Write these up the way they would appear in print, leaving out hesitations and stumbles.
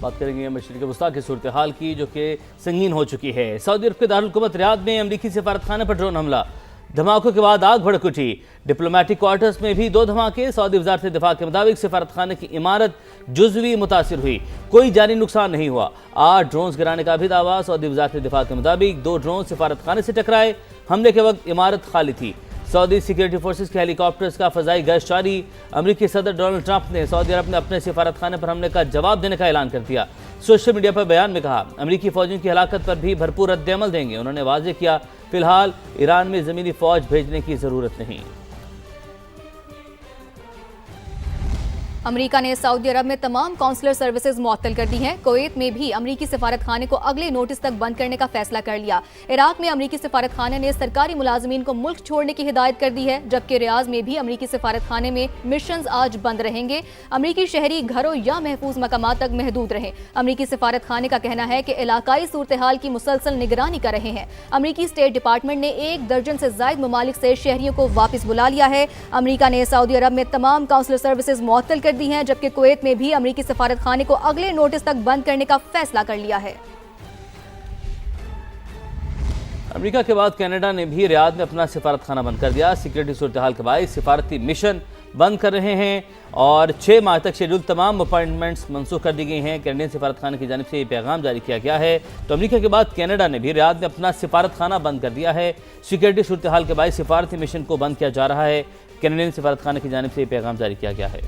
بات کریں گے مشرق وسطیٰ کی صورتحال کی جو کہ سنگین ہو چکی ہے۔ سعودی عرب کے دارالحکومت ریاض میں امریکی سفارتخانے پر ڈرون حملہ، دھماکوں کے بعد آگ بھڑک اٹھی۔ ڈپلومیٹک کوارٹرز میں بھی 2 دھماکے۔ سعودی وزارت دفاع کے مطابق سفارتخانے کی عمارت جزوی متاثر ہوئی، کوئی جانی نقصان نہیں ہوا۔ 8 ڈرونز گرانے کا بھی دعویٰ۔ سعودی وزارت دفاع کے مطابق 2 ڈرون سفارتخانے سے ٹکرائے، حملے کے وقت عمارت خالی تھی۔ سعودی سیکیورٹی فورسز کے ہیلی کاپٹرز کا فضائی گشت جاری۔ امریکی صدر ڈونلڈ ٹرمپ نے سعودی عرب میں اپنے سفارتخانے پر حملے کا جواب دینے کا اعلان کر دیا۔ سوشل میڈیا پر بیان میں کہا امریکی فوجیوں کی ہلاکت پر بھی بھرپور رد عمل دیں گے۔ انہوں نے واضح کیا فی الحال ایران میں زمینی فوج بھیجنے کی ضرورت نہیں۔ امریکہ نے سعودی عرب میں تمام کونسلر سروسز معطل کر دی ہیں۔ کویت میں بھی امریکی سفارت خانے کو اگلے نوٹس تک بند کرنے کا فیصلہ کر لیا۔ عراق میں امریکی سفارت خانے نے سرکاری ملازمین کو ملک چھوڑنے کی ہدایت کر دی ہے، جبکہ ریاض میں بھی امریکی سفارت خانے میں مشنز آج بند رہیں گے۔ امریکی شہری گھروں یا محفوظ مقامات تک محدود رہیں۔ امریکی سفارت خانے کا کہنا ہے کہ علاقائی صورتحال کی مسلسل نگرانی کر رہے ہیں۔ امریکی اسٹیٹ ڈپارٹمنٹ نے 1 درجن سے زائد ممالک سے شہریوں کو واپس بلا لیا ہے۔ امریکہ نے سعودی عرب میں تمام کونسلر سروسز معطل کر دی ہیں، جبکہ کویت میں بھی امریکی سفارت خانے کو اگلے نوٹس تک بند کرنے کا فیصلہ کر لیا ہے۔ امریکہ کے بعد کینیڈا نے بھی ریاض میں اپنا سفارت خانہ بند کر دیا۔ سیکیورٹی صورتحال کے باعث سفارتی مشن بند کر رہے ہیں اور 6 ماہ تک شیڈول تمام اپائنٹمنٹس منسوخ کر دی گئی ہیں۔ کینیڈین سفارت خانے کی جانب سے یہ پیغام جاری کیا گیا ہے۔ تو امریکہ کے بعد کینیڈا نے بھی ریاض میں اپنا سفارت خانہ بند کر دیا ہے۔ سیکیورٹی صورتحال کے باعث سفارتی مشن کو بند کیا جا رہا ہے۔ کینیڈین سفارت خانے کی جانب سے یہ پیغام جاری کیا گیا ہے۔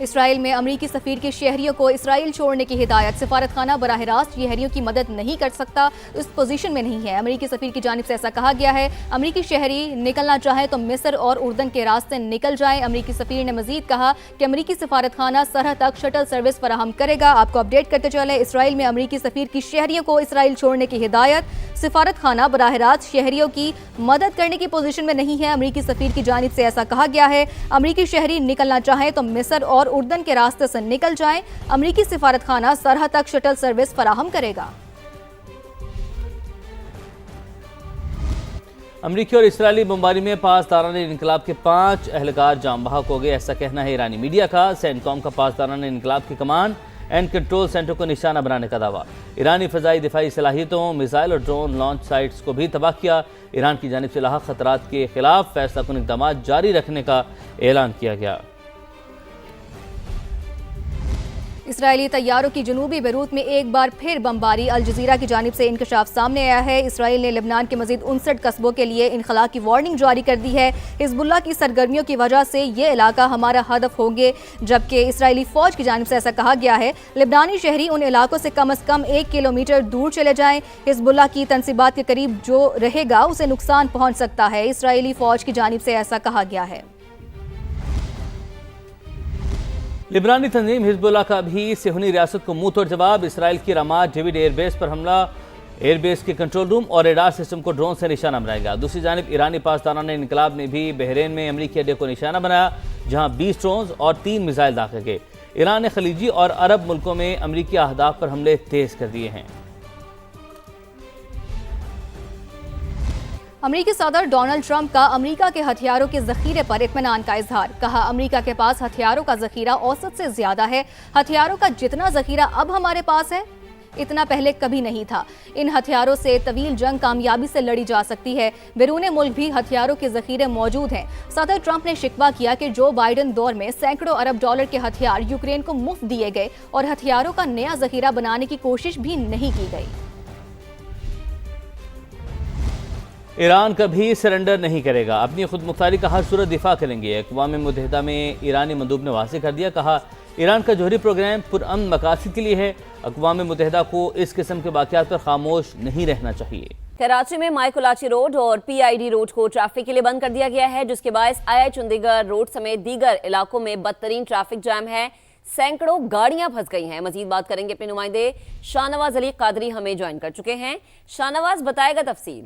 اسرائیل میں امریکی سفیر کے شہریوں کو اسرائیل چھوڑنے کی ہدایت۔ سفارت خانہ براہ راست شہریوں کی مدد نہیں کر سکتا، اس پوزیشن میں نہیں ہے۔ امریکی سفیر کی جانب سے ایسا کہا گیا ہے۔ امریکی شہری نکلنا چاہیں تو مصر اور اردن کے راستے نکل جائیں۔ امریکی سفیر نے مزید کہا کہ امریکی سفارت خانہ سرحد تک شٹل سروس فراہم کرے گا۔ آپ کو اپڈیٹ کرتے چلیں، اسرائیل میں امریکی سفیر کی شہریوں کو اسرائیل چھوڑنے کی ہدایت۔ سفارت خانہ براہ راست شہریوں کی مدد کرنے کی پوزیشن میں نہیں ہے۔ امریکی سفیر کی جانب سے ایسا کہا گیا ہے۔ امریکی شہری نکلنا چاہیں تو مصر اور اردن کے راستے سے نکل جائیں۔ امریکی سفارت خانہ سرحد تک شٹل سروس فراہم کرے گا۔ امریکی اور اسرائیلی بمباری میں پاسداران انقلاب کے 5 اہلکار جاں بحق ہو گئے، ایسا کہنا ہے ایرانی میڈیا کا۔ سینٹ کام کا پاسداران انقلاب کی کمان اینڈ کنٹرول سینٹر کو نشانہ بنانے کا دعویٰ۔ ایرانی فضائی دفاعی صلاحیتوں، میزائل اور ڈرون لانچ سائٹس کو بھی تباہ کیا۔ ایران کی جانب سے لاحق خطرات کے خلاف فیصلہ کن اقدامات جاری رکھنے کا اعلان کیا گیا۔ اسرائیلی طیاروں کی جنوبی بیروت میں ایک بار پھر بمباری۔ الجزیرہ کی جانب سے انکشاف سامنے آیا ہے۔ اسرائیل نے لبنان کے مزید 59 قصبوں کے لیے انخلاء کی وارننگ جاری کر دی ہے۔ حزب اللہ کی سرگرمیوں کی وجہ سے یہ علاقہ ہمارا ہدف ہونگے، جبکہ اسرائیلی فوج کی جانب سے ایسا کہا گیا ہے لبنانی شہری ان علاقوں سے کم از کم 1 کلومیٹر دور چلے جائیں۔ حزب اللہ کی تنصیبات کے قریب جو رہے گا اسے نقصان پہنچ سکتا ہے، اسرائیلی فوج کی جانب سے ایسا کہا گیا ہے۔ لبنانی تنظیم حزب اللہ کا بھی صہیونی ریاست کو منہ توڑ جواب۔ اسرائیل کی رامات ڈیوڈ ایئر بیس پر حملہ، ایئر بیس کے کنٹرول روم اور ریڈار سسٹم کو ڈرون سے نشانہ بنایا گیا۔ دوسری جانب ایرانی پاسداران انقلاب نے بھی بحرین میں امریکی اڈے کو نشانہ بنایا، جہاں 20 ڈرونز اور 3 میزائل داغے گئے۔ ایران نے خلیجی اور عرب ملکوں میں امریکی اہداف پر حملے تیز کر دیے ہیں۔ امریکی صدر ڈونلڈ ٹرمپ کا امریکہ کے ہتھیاروں کے ذخیرے پر اطمینان کا اظہار۔ کہا امریکہ کے پاس ہتھیاروں کا ذخیرہ اوسط سے زیادہ ہے۔ ہتھیاروں کا جتنا ذخیرہ اب ہمارے پاس ہے اتنا پہلے کبھی نہیں تھا۔ ان ہتھیاروں سے طویل جنگ کامیابی سے لڑی جا سکتی ہے۔ بیرون ملک بھی ہتھیاروں کے ذخیرے موجود ہیں۔ صدر ٹرمپ نے شکوہ کیا کہ جو بائیڈن دور میں سینکڑوں ارب ڈالر کے ہتھیار یوکرین کو مفت دیے گئے اور ہتھیاروں کا نیا ذخیرہ بنانے کی کوشش بھی نہیں کی گئی۔ ایران کبھی سرنڈر نہیں کرے گا، اپنی خود مختاری کا ہر صورت دفاع کریں گے۔ اقوام متحدہ میں ایرانی مندوب نے واضح کر دیا، کہا ایران کا جوہری پروگرام پرامن مقاصد کے لیے ہے۔ اقوام متحدہ کو اس قسم کے واقعات پر خاموش نہیں رہنا چاہیے۔ کراچی میں مائی کولاچی روڈ اور پی آئی ڈی روڈ کو ٹریفک کے لیے بند کر دیا گیا ہے، جس کے باعث آئی آئی چندی گڑھ روڈ سمیت دیگر علاقوں میں بدترین ٹریفک جام ہے۔ سینکڑوں گاڑیاں پھنس گئی ہیں۔ مزید بات کریں گے اپنے نمائندے شاہ نواز علی قادری ہمیں جوائن کر چکے ہیں۔ شاہ نواز، بتائے گا تفصیل۔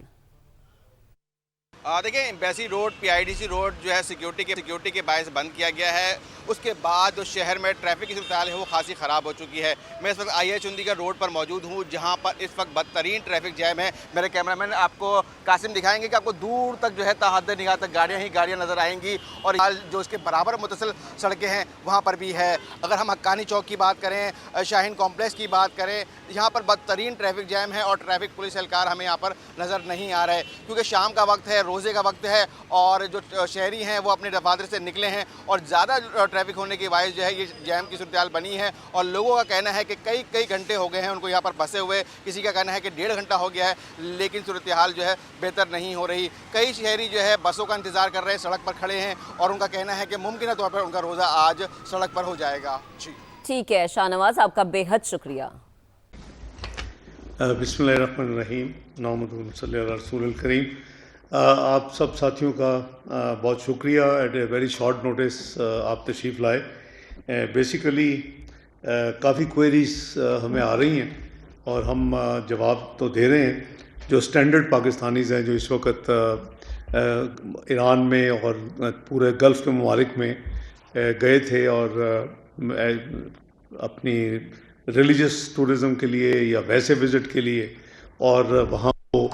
دیکھیں ایمبیسی روڈ PIDC روڈ جو ہے سیکیورٹی کے باعث بند کیا گیا ہے. اس کے بعد جو شہر میں ٹریفک کی صورتحال ہے وہ خاصی خراب ہو چکی ہے. میں اس وقت IIA چندی گڑھ روڈ پر موجود ہوں جہاں پر اس وقت بدترین ٹریفک جیم ہے. میرے کیمرہ مین آپ کو قاسم دکھائیں گے کہ آپ کو دور تک جو ہے تا حد نگاہ تک گاڑیاں ہی گاڑیاں نظر آئیں گی اور جو اس کے برابر متصل سڑکیں ہیں وہاں پر بھی ہے. اگر ہم حقانی چوک کی بات کریں, شاہین کمپلیکس کی بات کریں, یہاں پر بدترین ٹریفک جیم ہے اور ٹریفک پولیس اہلکار ہمیں یہاں پر نظر نہیں آ رہے کیونکہ شام کا وقت ہے, روزے کا وقت ہے اور جو شہری ہیں وہ اپنے دفاتر سے نکلے ہیں اور زیادہ ٹریفک ہونے کی باعث جو ہے یہ جیم کی صورتحال بنی ہے اور لوگوں کا کہنا ہے کہ کئی گھنٹے ہو گئے ہیں ان کو یہاں پر پھنسے ہوئے. کسی کا کہنا ہے کہ 1.5 گھنٹہ ہو گیا ہے لیکن صورتحال جو ہے بہتر نہیں ہو رہی. کئی شہری جو ہے بسوں کا انتظار کر رہے ہیں, سڑک پر کھڑے ہیں اور ان کا کہنا ہے کہ ممکنہ طور پر ان کا روزہ آج سڑک پر ہو جائے گا. جی ٹھیک ہے شاہ نواز, آپ کا بے حد شکریہ. بسم اللہ الرحمن الرحیم. نحمدہ صلی اللہ رسول الکریم. آپ سب ساتھیوں کا بہت شکریہ. At a very short notice آپ تشریف لائے. بیسیکلی کافی کوئریز ہمیں آ رہی ہیں اور ہم جواب تو دے رہے ہیں. جو اسٹینڈرڈ پاکستانیز ہیں جو اس وقت ایران میں اور پورے گلف کے ممالک میں گئے تھے اور اپنی ریلیجس ٹورزم کے لیے یا ویسے وزٹ کے لیے, اور وہاں وہ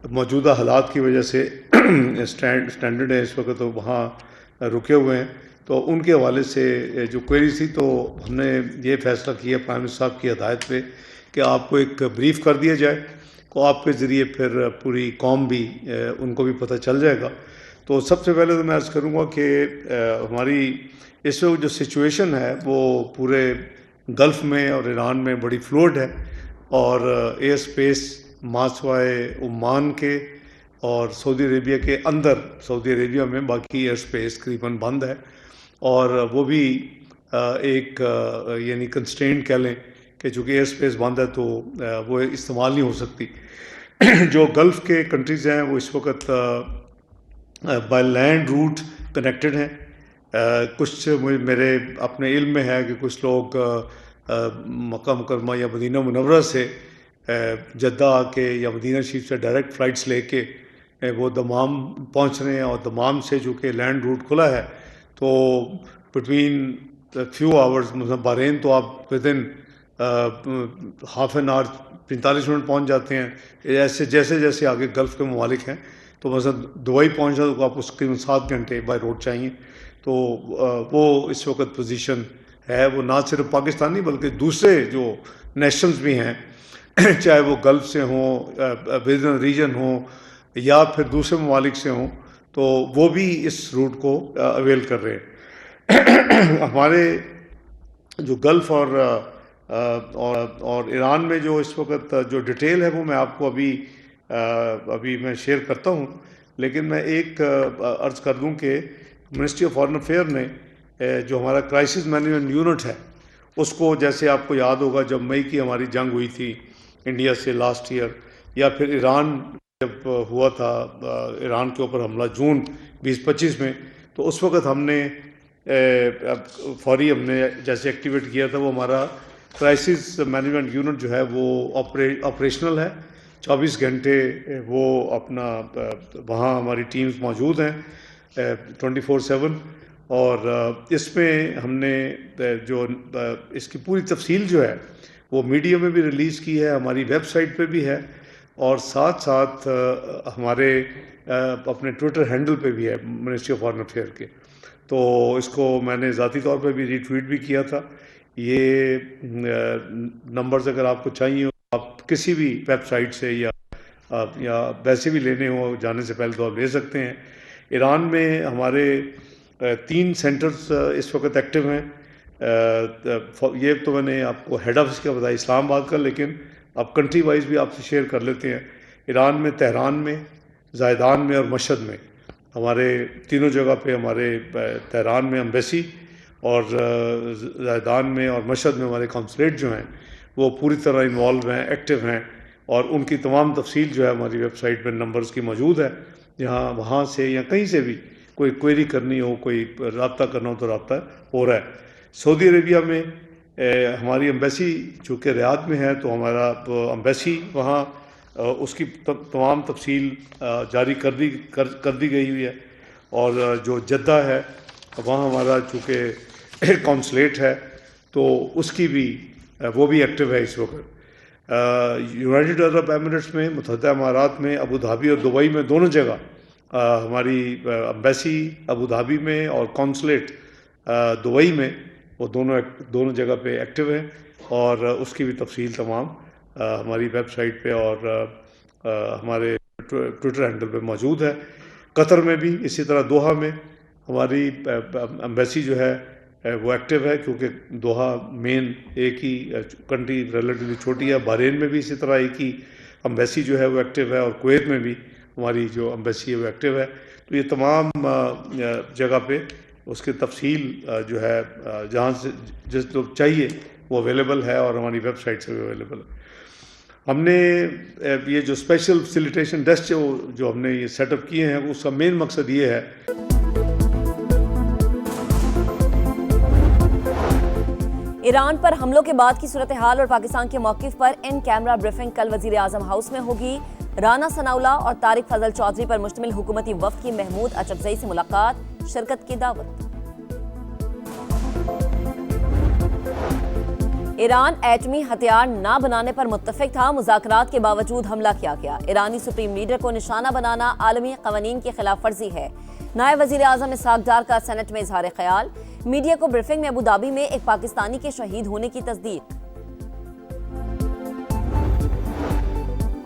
موجودہ حالات کی وجہ سے اسٹینڈرڈ ہے اس وقت تو وہاں رکے ہوئے ہیں, تو ان کے حوالے سے جو کوئریز تھی تو ہم نے یہ فیصلہ کیا پرائم منسٹر صاحب کی ہدایت پہ کہ آپ کو ایک بریف کر دیا جائے تو آپ کے ذریعے پھر پوری قوم بھی ان کو بھی پتہ چل جائے گا. تو سب سے پہلے تو میں عرض کروں گا کہ ہماری اس وقت جو سچویشن ہے وہ پورے گلف میں اور ایران میں بڑی فلوئڈ ہے اور ایئر اسپیس ماسوائے عمان کے اور سعودی عربیہ کے اندر, سعودی عربیہ میں باقی ایئر اسپیس قریباً بند ہے اور وہ بھی ایک یعنی کنسٹرینٹ کہہ لیں کہ چونکہ ایئر اسپیس بند ہے تو وہ استعمال نہیں ہو سکتی. جو گلف کے کنٹریز ہیں وہ اس وقت بائی لینڈ روٹ کنیکٹڈ ہیں. کچھ میرے اپنے علم میں ہے کہ کچھ لوگ مکہ مکرمہ یا مدینہ منورہ سے جدہ آ کے یا مدینہ شریف سے ڈائریکٹ فلائٹس لے کے وہ دمام پہنچ رہے ہیں اور دمام سے جو کہ لینڈ روٹ کھلا ہے تو بٹوین فیو آورز مثلا بحرین تو آپ with in half an hour 45 minute پہنچ جاتے ہیں. ایسے جیسے آگے گلف کے ممالک ہیں تو مثلا دبئی پہنچنا تو آپ کو تقریباً 7 گھنٹے بائی روڈ چاہیے. تو وہ اس وقت پوزیشن ہے. وہ نہ صرف پاکستانی بلکہ دوسرے جو نیشنلز بھی ہیں چاہے وہ گلف سے ہوں, ود ان ریجن ہوں یا پھر دوسرے ممالک سے ہوں, تو وہ بھی اس روٹ کو اویل کر رہے ہیں. ہمارے جو گلف اور ایران میں جو اس وقت جو ڈیٹیل ہے وہ میں آپ کو ابھی میں شیئر کرتا ہوں, لیکن میں ایک عرض کر دوں کہ منسٹری آف فارن افیئر نے جو ہمارا کرائسس مینجمنٹ یونٹ ہے اس کو, جیسے آپ کو یاد ہوگا جب مئی کی ہماری جنگ ہوئی تھی انڈیا سے لاسٹ ایئر, یا پھر ایران جب ہوا تھا ایران کے اوپر حملہ جون 2025 میں, تو اس وقت ہم نے فوری ہم نے جیسے ایکٹیویٹ کیا تھا. وہ ہمارا کرائسس مینجمنٹ یونٹ جو ہے وہ آپریشنل ہے 24 گھنٹے. وہ اپنا وہاں ہماری ٹیمز موجود ہیں 24/7 اور اس میں ہم نے جو اس کی پوری تفصیل جو ہے وہ میڈیا میں بھی ریلیز کی ہے, ہماری ویب سائٹ پہ بھی ہے اور ساتھ ساتھ ہمارے اپنے ٹویٹر ہینڈل پہ بھی ہے منسٹری آف فارن افیئر کے. تو اس کو میں نے ذاتی طور پہ بھی ری ٹویٹ بھی کیا تھا. یہ نمبرز اگر آپ کو چاہیے آپ کسی بھی ویب سائٹ سے یا ویسے بھی لینے ہو جانے سے پہلے تو آپ لے سکتے ہیں. ایران میں ہمارے 3 سینٹرز اس وقت ایکٹیو ہیں. یہ تو میں نے آپ کو ہیڈ آفس کا بتایا اسلام آباد کا, لیکن اب کنٹری وائز بھی آپ سے شیئر کر لیتے ہیں. ایران میں تہران میں, زائدان میں اور مشہد میں ہمارے تینوں جگہ پہ ہمارے تہران میں ایمبیسی اور زائدان میں اور مشہد میں ہمارے کانسولیٹ جو ہیں وہ پوری طرح انوالو ہیں, ایکٹیو ہیں اور ان کی تمام تفصیل جو ہے ہماری ویب سائٹ پہ نمبرز کی موجود ہے. جہاں وہاں سے یا کہیں سے بھی کوئی کوئری کرنی ہو, کوئی رابطہ کرنا ہو تو رابطہ ہو رہا ہے. سعودی عربیہ میں ہماری ایمبیسی چونکہ ریاض میں ہے تو ہمارا ایمبیسی وہاں اس کی تمام تفصیل جاری کر دی گئی ہوئی ہے. اور جو جدہ ہے وہاں ہمارا چونکہ کونسلیٹ ہے تو اس کی بھی وہ بھی ایکٹیو ہے اس وقت. یونائٹڈ عرب ایمریٹس میں، متحدہ امارات میں، ابو دھابی اور دبئی میں دونوں جگہ ہماری ایمبیسی ابو دھابی میں اور کونسلیٹ دبئی میں وہ دونوں جگہ پہ ایکٹیو ہیں. اور اس کی بھی تفصیل تمام ہماری ویب سائٹ پہ اور ہمارے ٹویٹر ہینڈل پہ موجود ہے. قطر میں بھی اسی طرح دوحہ میں ہماری ایمبیسی جو ہے وہ ایکٹیو ہے، کیونکہ دوحہ مین ایک ہی کنٹری ریلیٹیولی چھوٹی ہے. بحرین میں بھی اسی طرح ایک ہی ایمبیسی جو ہے وہ ایکٹیو ہے، اور کویت میں بھی ہماری جو ایمبیسی ہے وہ ایکٹیو ہے. تو یہ تمام جگہ پہ اس کی تفصیل جو ہے جہاں سے جس جو چاہیے وہ اویلیبل ہے، اور ہماری ویب سائٹ سے بھی اویلیبل ہے. ہم نے یہ جو اسپیشل فیسیلیٹیشن ڈیسک جو ہم نے یہ سیٹ اپ کیے ہیں، اس کا مین مقصد یہ ہے. ایران پر حملوں کے بعد کی صورتحال اور پاکستان کے موقف پر ان کیمرہ بریفنگ کل وزیر اعظم ہاؤس میں ہوگی. رانا ثناءاللہ اور طارق فضل چودھری پر مشتمل حکومتی وفد کی محمود اچکزئی سے ملاقات، شرکت کی دعوت. ایران ایٹمی ہتھیار نہ بنانے پر متفق تھا، مذاکرات کے باوجود حملہ کیا گیا. ایرانی سپریم لیڈر کو نشانہ بنانا عالمی قوانین کی خلاف ورزی ہے. نائب وزیر اعظم اسحاق ڈار کا سینٹ میں اظہار خیال. میڈیا کو بریفنگ میں ابو دھابی میں ایک پاکستانی کے شہید ہونے کی تصدیق.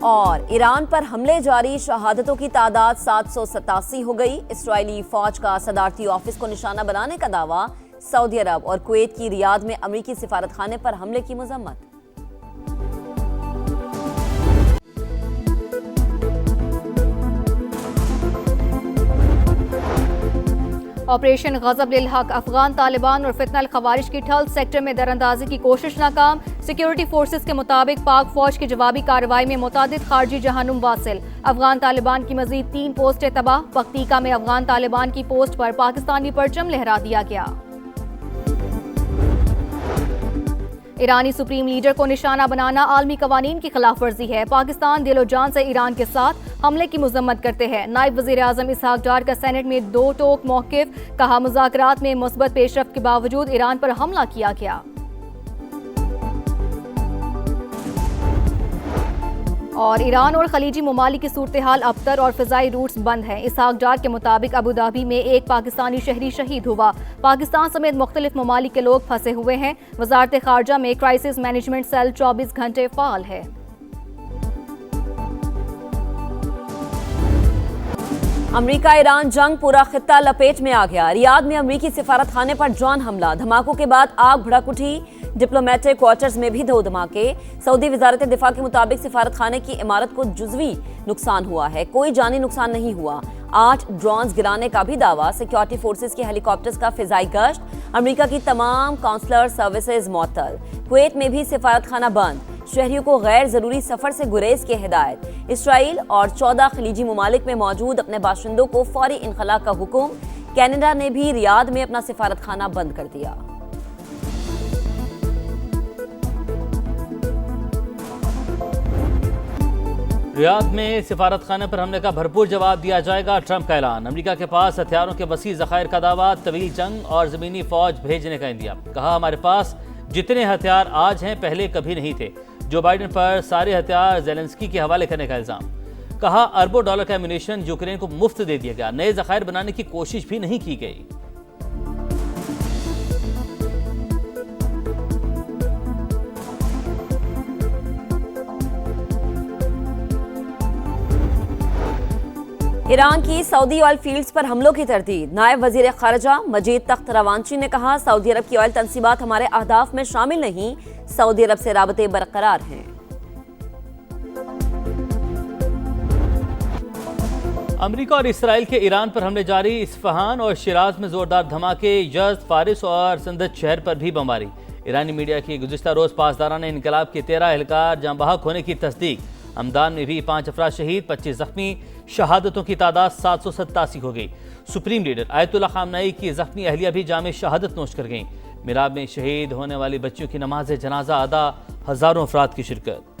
اور ایران پر حملے جاری، شہادتوں کی تعداد 787 ہو گئی. اسرائیلی فوج کا صدارتی آفس کو نشانہ بنانے کا دعویٰ. سعودی عرب اور کویت کی ریاض میں امریکی سفارت خانے پر حملے کی مذمت. آپریشن غضب للحق، افغان طالبان اور فتنہ الخوارج کی ٹھل سیکٹر میں دراندازی کی کوشش ناکام. سیکیورٹی فورسز کے مطابق پاک فوج کی جوابی کارروائی میں متعدد خارجی جہنم واصل. افغان طالبان کی مزید 3 پوسٹیں تباہ. پختیکا میں افغان طالبان کی پوسٹ پر پاکستانی پرچم لہرا دیا گیا. ایرانی سپریم لیڈر کو نشانہ بنانا عالمی قوانین کی خلاف ورزی ہے. پاکستان دل و جان سے ایران کے ساتھ حملے کی مذمت کرتے ہیں. نائب وزیر اعظم اسحاق ڈار کا سینٹ میں 2 ٹوک موقف، کہا مذاکرات میں مثبت پیش رفت کے باوجود ایران پر حملہ کیا گیا. اور ایران اور خلیجی ممالک کی صورتحال ابتر اور فضائی روٹس بند ہیں. اسحاق ڈار کے مطابق ابو دھابی میں ایک پاکستانی شہری شہید ہوا. پاکستان سمیت مختلف ممالک کے لوگ پھنسے ہوئے ہیں. وزارت خارجہ میں کرائسس مینجمنٹ سیل 24 گھنٹے فعال ہے. امریکہ ایران جنگ پورا خطہ لپیٹ میں آ گیا. ریاض میں امریکی سفارت خانے پر ڈرون حملہ، دھماکوں کے بعد آگ بھڑک اٹھی. ڈپلومیٹک کوارٹرز میں بھی 2 دھماکے. سعودی وزارت دفاع کے مطابق سفارت خانے کی عمارت کو جزوی نقصان ہوا ہے، کوئی جانی نقصان نہیں ہوا. 8 ڈرونز گرانے کا بھی دعویٰ. سیکیورٹی فورسز کے ہیلی کاپٹرز کا فضائی گشت. امریکہ کی تمام کونسلر سروسز معطل. کویت میں بھی سفارت خانہ بند. شہریوں کو غیر ضروری سفر سے گریز کی ہدایت. اسرائیل اور 14 خلیجی ممالک میں موجود اپنے باشندوں کو فوری انخلاء کا حکم. کینیڈا نے بھی ریاض میں اپنا سفارت خانہ بند کر دیا. ریاض میں سفارت خانے پر حملے کا بھرپور جواب دیا جائے گا، ٹرمپ کا اعلان. امریکہ کے پاس ہتھیاروں کے وسیع ذخائر کا دعویٰ، طویل جنگ اور زمینی فوج بھیجنے کا اندیا. کہا ہمارے پاس جتنے ہتھیار آج ہیں پہلے کبھی نہیں تھے. جو بائیڈن پر سارے ہتھیار زیلنسکی کے حوالے کرنے کا الزام. کہا اربوں ڈالر کا ایمونیشن یوکرین کو مفت دے دیا گیا، نئے ذخائر بنانے کی کوشش بھی نہیں کی گئی. ایران کی سعودی آئل فیلڈز پر حملوں کی تردید. نائب وزیر خارجہ مجید تخت روانچی نے کہا سعودی عرب کی آئل تنصیبات ہمارے اہداف میں شامل نہیں، سعودی عرب سے رابطے برقرار ہیں. امریکہ اور اسرائیل کے ایران پر حملے جاری. اصفہان اور شیراز میں زوردار دھماکے، یزد، فارس اور سندج شہر پر بھی بمباری. ایرانی میڈیا کی گزشتہ روز پاسداران انقلاب کے 13 اہلکار جاں بحق ہونے کی تصدیق. ہمدان میں بھی 5 افراد شہید، 25 زخمی. شہادتوں کی تعداد 787 ہو گئی. سپریم لیڈر آیت اللہ خامنئی کی زخمی اہلیہ بھی جام شہادت نوش کر گئیں. میراب میں شہید ہونے والی بچیوں کی نماز جنازہ ادا، ہزاروں افراد کی شرکت.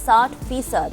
60%